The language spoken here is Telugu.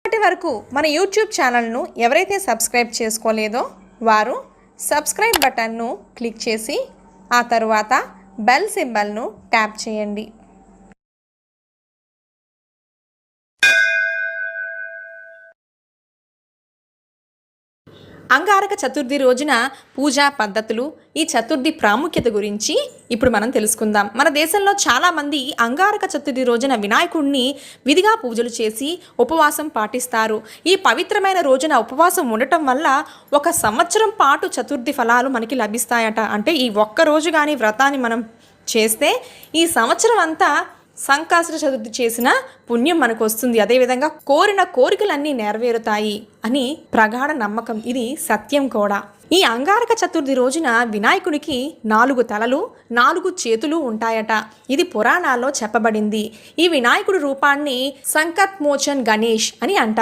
ఇప్పటి వరకు మన యూట్యూబ్ ఛానల్ను ఎవరైతే సబ్స్క్రైబ్ చేసుకోలేదో వారు సబ్స్క్రైబ్ బటన్ను క్లిక్ చేసి ఆ తరువాత బెల్ సింబల్ను ట్యాప్ చేయండి. అంగారక చతుర్థి రోజున పూజా పద్ధతులు, ఈ చతుర్థి ప్రాముఖ్యత గురించి ఇప్పుడు మనం తెలుసుకుందాం. మన దేశంలో చాలామంది అంగారక చతుర్థి రోజున వినాయకుడిని విధిగా పూజలు చేసి ఉపవాసం పాటిస్తారు. ఈ పవిత్రమైన రోజున ఉపవాసం ఉండటం వల్ల ఒక సంవత్సరం పాటు చతుర్థి ఫలాలు మనకి లభిస్తాయట. అంటే ఈ ఒక్క రోజు కానీ వ్రతాన్ని మనం చేస్తే ఈ సంవత్సరం అంతా సంకష్ట చతుర్థి చేసిన పుణ్యం మనకు వస్తుంది. అదేవిధంగా కోరిన కోరికలన్నీ నెరవేరుతాయి అని ప్రగాఢ నమ్మకం. ఇది సత్యం కూడా. ఈ అంగారక చతుర్థి రోజున వినాయకుడికి 4 తలలు 4 చేతులు ఉంటాయట. ఇది పురాణాల్లో చెప్పబడింది. ఈ వినాయకుడి రూపాన్ని సంకట్ మోచన్ గణేష్ అని అంటారు.